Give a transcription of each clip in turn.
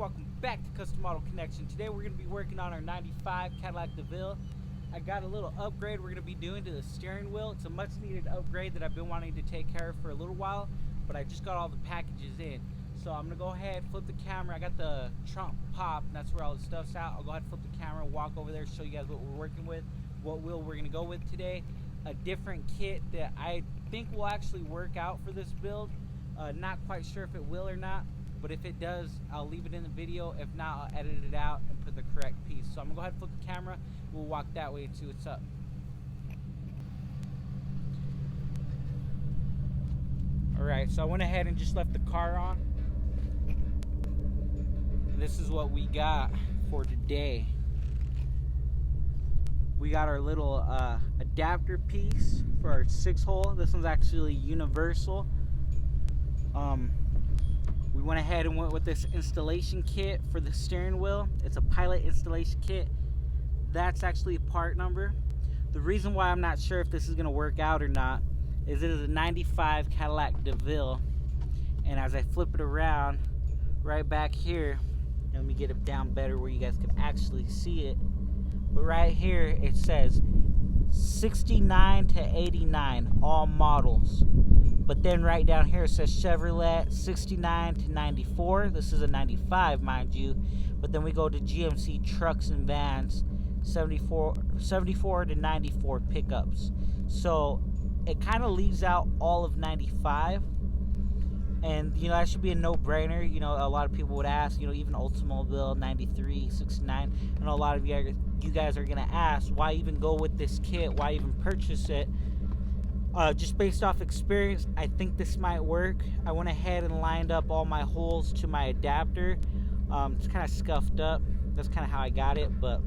welcome back to Custom Auto Connection. Today we're going to be working on our 95 Cadillac DeVille. I got a little upgrade we're going to be doing to the steering wheel. It's a much needed upgrade that I've been wanting to take care of for a little while, but I just got all the packages in. So I'm going to go ahead, flip the camera. I got the trunk popped, and that's where all the stuff's at. I'll go ahead and flip the camera, walk over there, show you guys what we're working with, what wheel we're going to go with today. A different kit that I think will actually work out for this build. Not quite sure if it will or not, but if it does, I'll leave it in the video. If not, I'll edit it out and put the correct piece. So I'm gonna go ahead and flip the camera. We'll walk that way and see what's up. Alright, so I went ahead and just left the car on. And this is what we got for today. We got our little adapter piece for our 6-hole. This one's actually universal. We went ahead and went with this installation kit for the steering wheel. It's a pilot installation kit. That's actually a part number. The reason why I'm not sure if this is going to work out or not is it is a 95 Cadillac DeVille, and as I flip it around right back here, let me get it down better where you guys can actually see it. But right here it says 69 to 89 all models. But then right down here it says Chevrolet 69 to 94. This is a 95, mind you. But then we go to GMC trucks and vans, 74 to 94 pickups. So it kind of leaves out all of 95. And you know, that should be a no-brainer. You know, a lot of people would ask, you know, even Oldsmobile 93, 69. I know a lot of you guys are gonna ask, why even go with this kit? Why even purchase it? Just based off experience, I think this might work. I went ahead and lined up all my holes to my adapter. It's kind of scuffed up. That's kind of how I got it, but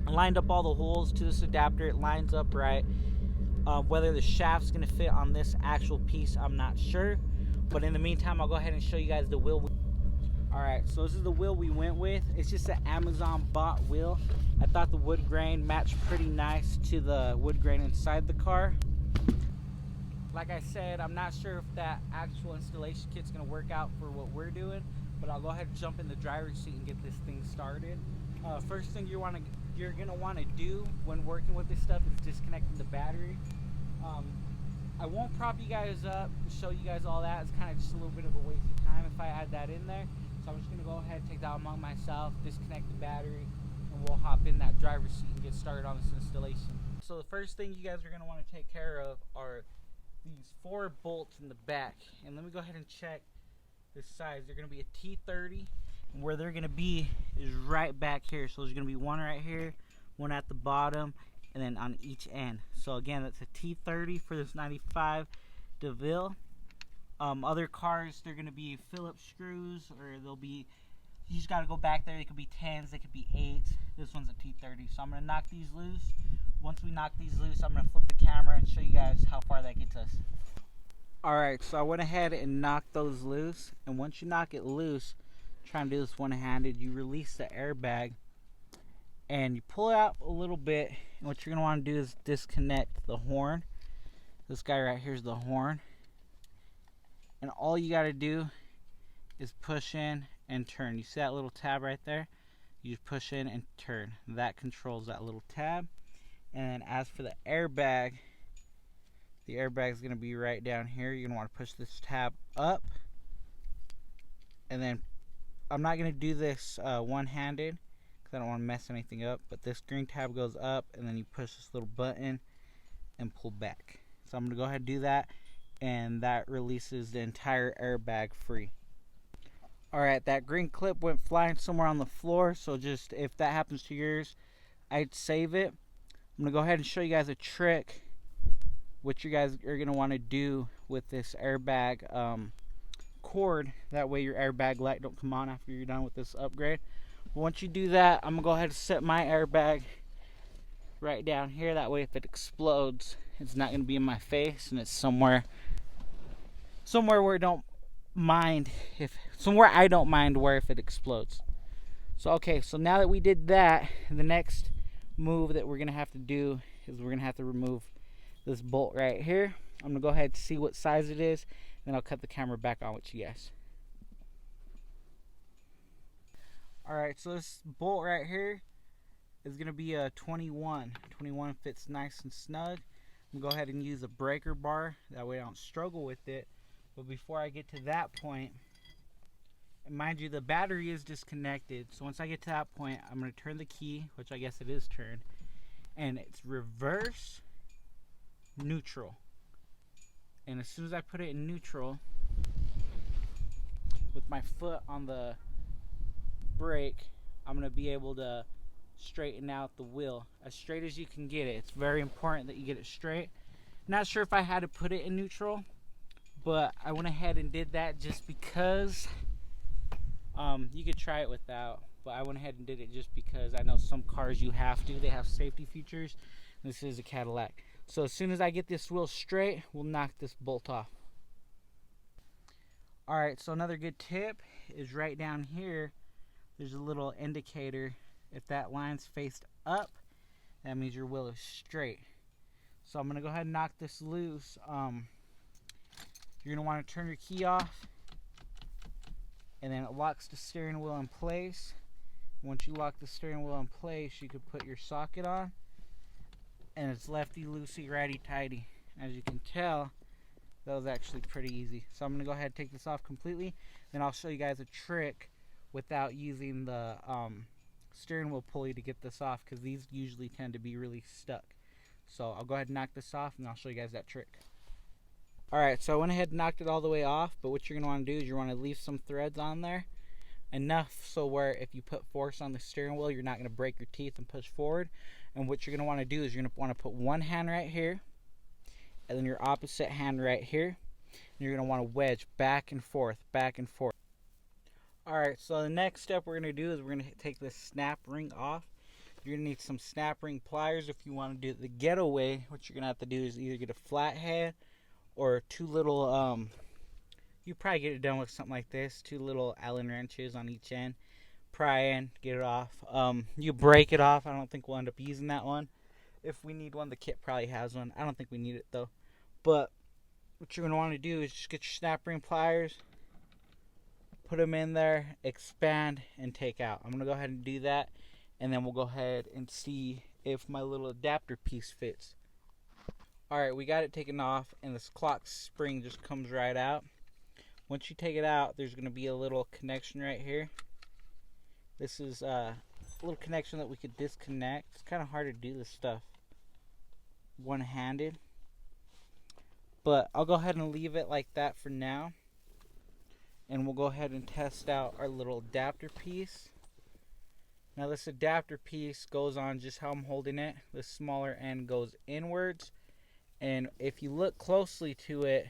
I lined up all the holes to this adapter. It lines up right. Whether the shaft's gonna fit on this actual piece, I'm not sure. But in the meantime, I'll go ahead and show you guys the wheel. Alright, so this is the wheel we went with. It's just an Amazon bought wheel. I thought the wood grain matched pretty nice to the wood grain inside the car. Like I said, I'm not sure if that actual installation kit's gonna work out for what we're doing, but I'll go ahead and jump in the driver's seat and get this thing started. First thing you're gonna want to do when working with this stuff is disconnecting the battery. I won't prop you guys up and show you guys all that. It's kind of just a little bit of a waste of time if I add that in there. So I'm just gonna go ahead and take that among myself, disconnect the battery, and we'll hop in that driver's seat and get started on this installation. So the first thing you guys are gonna want to take care of are these 4 bolts in the back. And let me go ahead and check this size. They're going to be a T30, and where they're going to be is right back here. So there's going to be one right here, one at the bottom, and then on each end. So again, that's a T30 for this 95 DeVille. Other cars, they're going to be Phillips screws, or they'll be, you just got to go back there. They could be 10s, they could be 8s. This one's a T30. So I'm going to knock these loose. Once we knock these loose, I'm going to flip the camera and show you guys how far that gets us. Alright, so I went ahead and knocked those loose. And once you knock it loose, trying to do this one-handed, you release the airbag. And you pull it out a little bit. And what you're going to want to do is disconnect the horn. This guy right here is the horn. And all you got to do is push in and turn. You see that little tab right there? You just push in and turn. That controls that little tab. And as for the airbag is going to be right down here. You're going to want to push this tab up. And then I'm not going to do this one-handed because I don't want to mess anything up. But this green tab goes up, and then you push this little button and pull back. So I'm going to go ahead and do that, and that releases the entire airbag free. Alright, that green clip went flying somewhere on the floor. So just if that happens to yours, I'd save it. I'm going to go ahead and show you guys a trick what you guys are going to want to do with this airbag cord. That way your airbag light don't come on after you're done with this upgrade. But once you do that, I'm going to go ahead and set my airbag right down here. That way if it explodes, it's not going to be in my face, and it's somewhere where I don't mind where if it explodes. So okay, so now that we did that, the next move that we're gonna have to do is we're gonna have to remove this bolt right here. I'm gonna go ahead and see what size it is, then I'll cut the camera back on with you guys. Alright, so this bolt right here is going to be a 21. 21 fits nice and snug. I'm going to go ahead and use a breaker bar. That way I don't struggle with it. But before I get to that point, and mind you, the battery is disconnected. So once I get to that point, I'm going to turn the key, which I guess it is turned. And it's reverse, neutral. And as soon as I put it in neutral, with my foot on the brake, I'm going to be able to straighten out the wheel as straight as you can get it. It's very important that you get it straight. Not sure if I had to put it in neutral, but I went ahead and did that just because. You could try it without, but I went ahead and did it just because I know some cars you have to. They have safety features. This is a Cadillac. So as soon as I get this wheel straight, we'll knock this bolt off. Alright, so another good tip is right down here, there's a little indicator. If that line's faced up, that means your wheel is straight. So I'm going to go ahead and knock this loose. You're going to want to turn your key off, and then it locks the steering wheel in place. Once you lock the steering wheel in place, you could put your socket on, and it's lefty loosey, righty tighty. As you can tell, that was actually pretty easy. So I'm going to go ahead and take this off completely, then I'll show you guys a trick without using the steering wheel pulley to get this off, because these usually tend to be really stuck. So I'll go ahead and knock this off, and I'll show you guys that trick. Alright, so I went ahead and knocked it all the way off, but what you're going to want to do is you want to leave some threads on there, enough so where if you put force on the steering wheel, you're not going to break your teeth and push forward. And what you're going to want to do is you're going to want to put one hand right here, and then your opposite hand right here, and you're going to want to wedge back and forth, back and forth. Alright, so the next step we're going to do is we're going to take this snap ring off. You're going to need some snap ring pliers if you want to do it the getaway. What you're going to have to do is either get a flathead or two little, you probably get it done with something like this, two little Allen wrenches on each end. Pry in, get it off. You break it off. I don't think we'll end up using that one. If we need one, the kit probably has one. I don't think we need it though. But what you're going to want to do is just get your snap ring pliers, put them in there, expand, and take out. I'm going to go ahead and do that, and then we'll go ahead and see if my little adapter piece fits. Alright, we got it taken off, and this clock spring just comes right out. Once you take it out, there's going to be a little connection right here. This is a little connection that we could disconnect. It's kind of hard to do this stuff one-handed, but I'll go ahead and leave it like that for now, and we'll go ahead and test out our little adapter piece. Now this adapter piece goes on just how I'm holding it. The smaller end goes inwards, and if you look closely to it,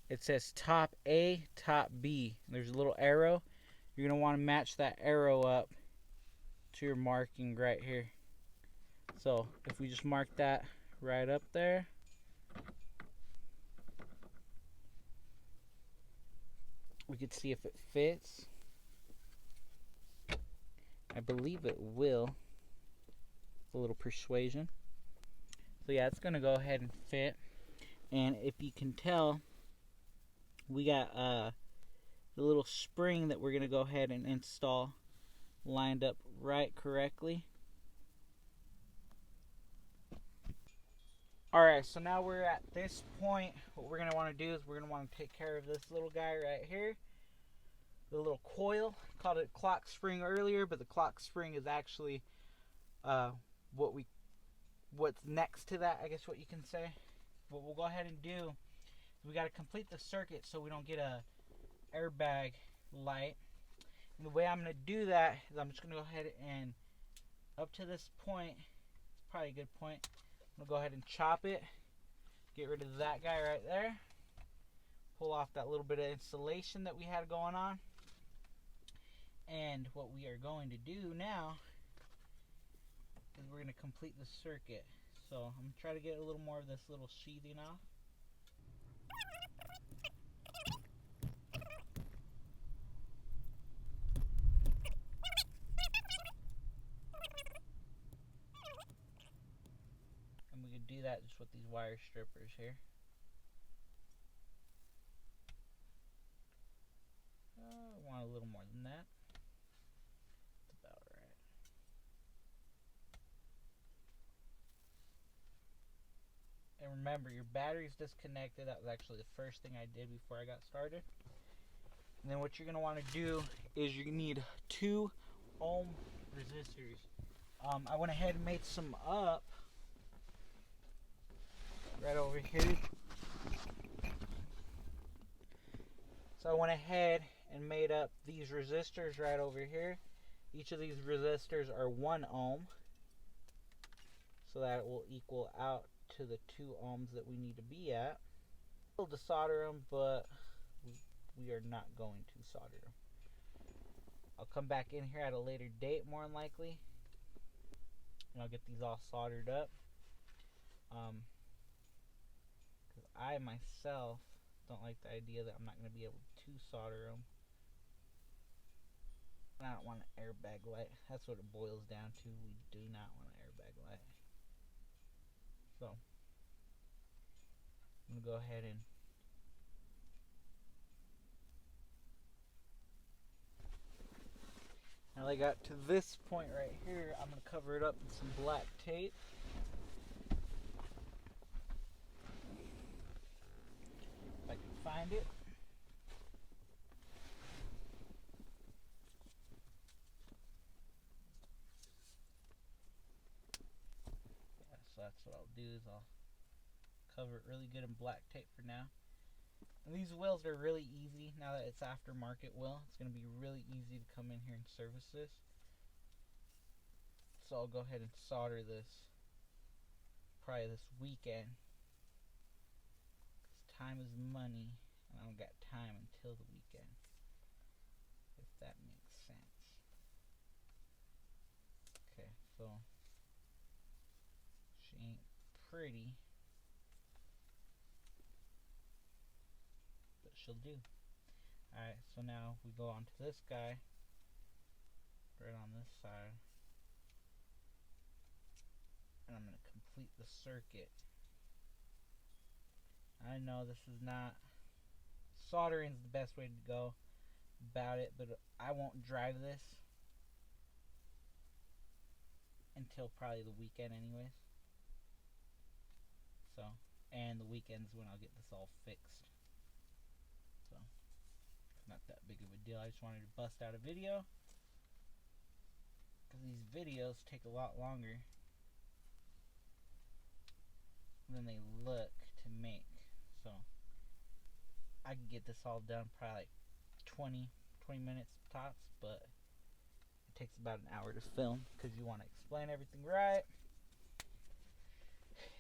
it says top A, top B. There's a little arrow. You're going to want to match that arrow up to your marking right here. So if we just mark that right up there, we could see if it fits. I believe it will. It's a little persuasion. So yeah, it's going to go ahead and fit. And if you can tell, we got the little spring that we're going to go ahead and install lined up right correctly. Alright, so now we're at this point. What we're going to want to do is we're going to want to take care of this little guy right here. The little coil. Called it clock spring earlier, but the clock spring is actually what's next to that, I guess what you can say. What we'll go ahead and do is we got to complete the circuit so we don't get a airbag light. And the way I'm going to do that is I'm just going to go ahead and up to this point, it's probably a good point, I'm going to go ahead and chop it, get rid of that guy right there, pull off that little bit of insulation that we had going on. And what we are going to do now is we're going to complete the circuit. So I'm going to try to get a little more of this little sheathing off. And we can do that just with these wire strippers here. I want a little more than that. remember, your battery's disconnected. That was actually the first thing I did before I got started. And then what you're going to want to do is you need 2 ohm resistors. I went ahead and made some up right over here. So I went ahead and made up these resistors right over here. Each of these resistors are 1 ohm. So that will equal out to the 2 ohms that we need to be at. We'll to solder them, but we are not going to solder them. I'll come back in here at a later date, more than likely, and I'll get these all soldered up. Because I myself don't like the idea that I'm not going to be able to solder them. And I don't want an airbag light. That's what it boils down to. We do not want an airbag light. So I'm going to go ahead and now I got to this point right here, I'm going to cover it up with some black tape. If I can find it. Yeah, so that's what I'll do is I'll cover it really good in black tape for now. And these wheels are really easy now that it's aftermarket wheel. It's going to be really easy to come in here and service this. So I'll go ahead and solder this probably this weekend. Because time is money and I don't got time until the weekend. If that makes sense. Okay, so she ain't pretty. She'll do. Alright, so now we go on to this guy right on this side, and I'm going to complete the circuit. I know this is not soldering is the best way to go about it, but I won't drive this until probably the weekend anyways. So, and the weekend's when I'll get this all fixed. So, it's not that big of a deal. I just wanted to bust out a video because these videos take a lot longer than they look to make. So, I can get this all done probably like 20 minutes tops, but it takes about an hour to film because you want to explain everything right.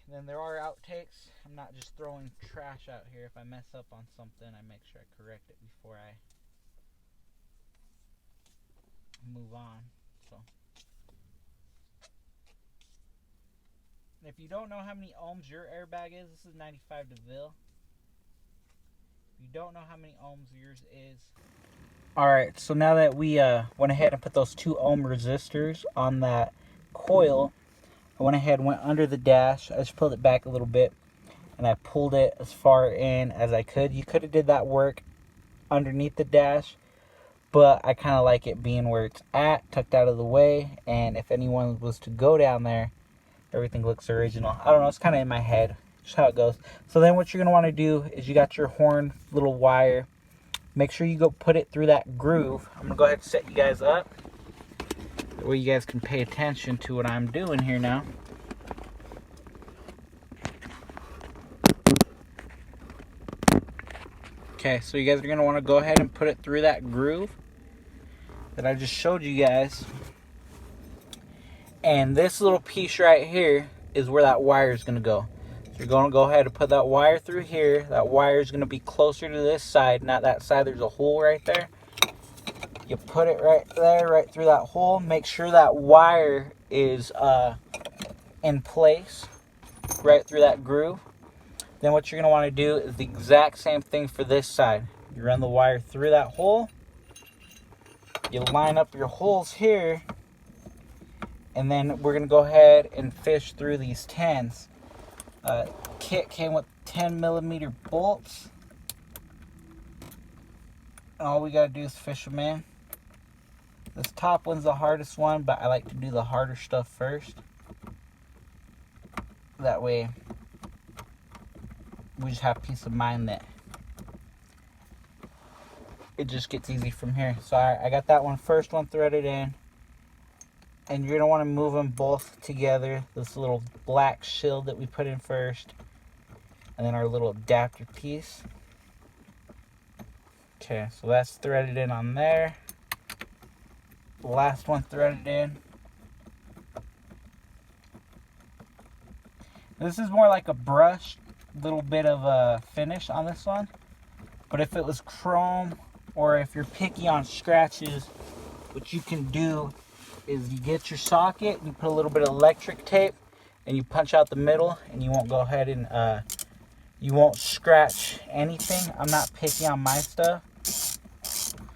And then there are outtakes. I'm not just throwing trash out here. If I mess up on something, I make sure I correct it before I move on. So, and if you don't know how many ohms your airbag is, this is 95 DeVille. If you don't know how many ohms yours is. Alright, so now that we went ahead and put those 2 ohm resistors on that coil, I went ahead and went under the dash. I just pulled it back a little bit and I pulled it as far in as I could. You could have did that work underneath the dash, but I kind of like it being where it's at, tucked out of the way, and if anyone was to go down there, everything looks original. I don't know, it's kind of in my head, just how it goes. So then what you're going to want to do is you got your horn little wire. Make sure you go put it through that groove. I'm going to go ahead and set you guys up. That way you guys can pay attention to what I'm doing here now. Okay, so you guys are going to want to go ahead and put it through that groove that I just showed you guys. And this little piece right here is where that wire is going to go. So you're going to go ahead and put that wire through here. That wire is going to be closer to this side, not that side. There's a hole right there. You put it right there, right through that hole. Make sure that wire is in place, right through that groove. Then what you're going to want to do is the exact same thing for this side. You run the wire through that hole. You line up your holes here. And then we're going to go ahead and fish through these 10s. Kit came with 10 millimeter bolts. And all we got to do is fish them in. This top one's the hardest one, but I like to do the harder stuff first. That way we just have peace of mind that it just gets easy from here. So I got that first one threaded in. And you're going to want to move them both together. This little black shield that we put in first. And then our little adapter piece. Okay, so that's threaded in on there. The last one threaded in. This is more like a brushed little bit of a finish on this one. But if it was chrome, or if you're picky on scratches, what you can do is you get your socket, you put a little bit of electric tape, and you punch out the middle, and you won't go ahead and you won't scratch anything. I'm not picky on my stuff,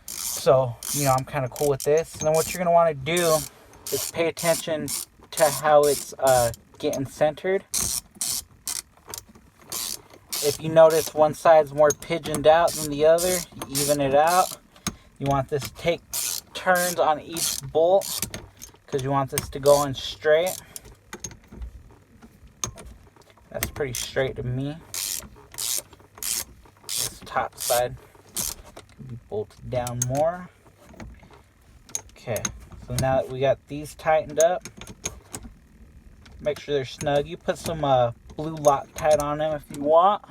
so I'm kind of cool with this. And then what you're gonna want to do is pay attention to how it's getting centered. If you notice one side's more pigeoned out than the other, you even it out. You want this to take turns on each bolt because you want this to go in straight. That's pretty straight to me. This top side can be bolted down more. Okay, so now that we got these tightened up, make sure they're snug. You put some blue Loctite on them if you want.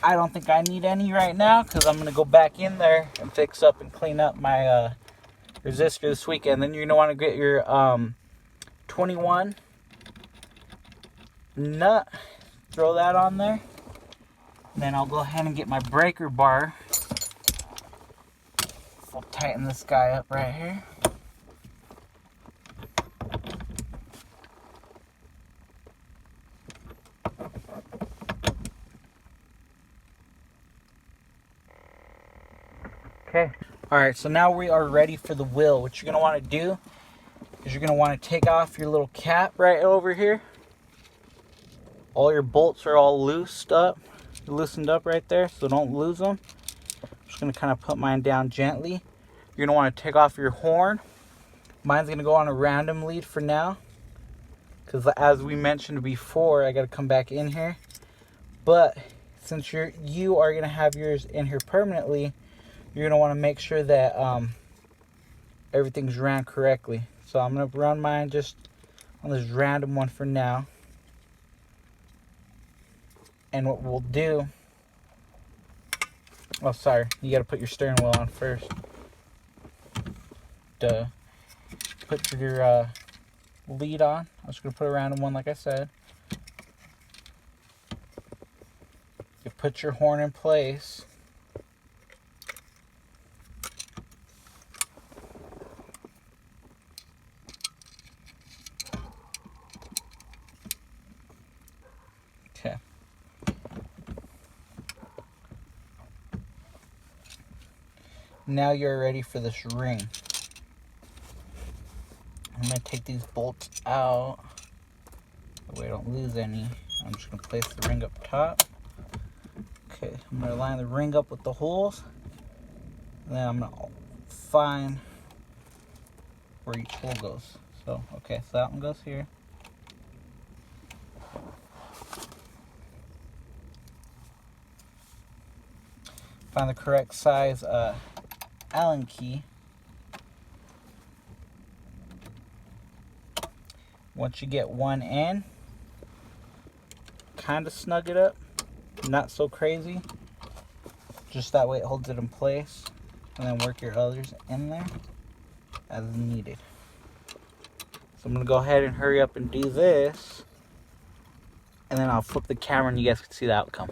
I don't think I need any right now because I'm going to go back in there and fix up and clean up my resistor this weekend. Then you're going to want to get your 21 nut, throw that on there. And then I'll go ahead and get my breaker bar. I'll tighten this guy up right here. Okay. Alright, so now we are ready for the wheel. What you're going to want to do is you're going to want to take off your little cap right over here. All your bolts are all loosened up right there, so don't lose them. I'm just going to kind of put mine down gently. You're going to want to take off your horn. Mine's going to go on a random lead for now, because as we mentioned before, I got to come back in here. But since you are going to have yours in here permanently, you're going to want to make sure that everything's ran correctly. So I'm going to run mine just on this random one for now. And what we'll do... Oh, sorry. You got to put your steering wheel on first. Duh. Put your lead on. I'm just going to put a random one like I said. You put your horn in place. Okay. Now you're ready for this ring. I'm going to take these bolts out. That way I don't lose any. I'm just going to place the ring up top. Okay, I'm going to line the ring up with the holes. And then I'm going to find where each hole goes. So, okay, so that one goes here. Find the correct size Allen key. Once you get one in, kind of snug it up, not so crazy, just that way it holds it in place, and then work your others in there as needed. So I'm going to go ahead and hurry up and do this, and then I'll flip the camera and you guys can see the outcome.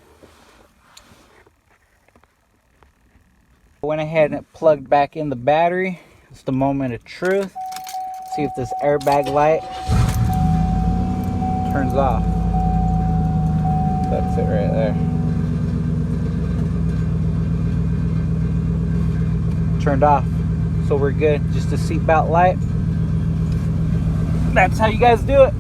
I went ahead and plugged back in the battery. It's the moment of truth. See if this airbag light turns off. That's it right there. Turned off. So we're good. Just a seatbelt light. That's how you guys do it.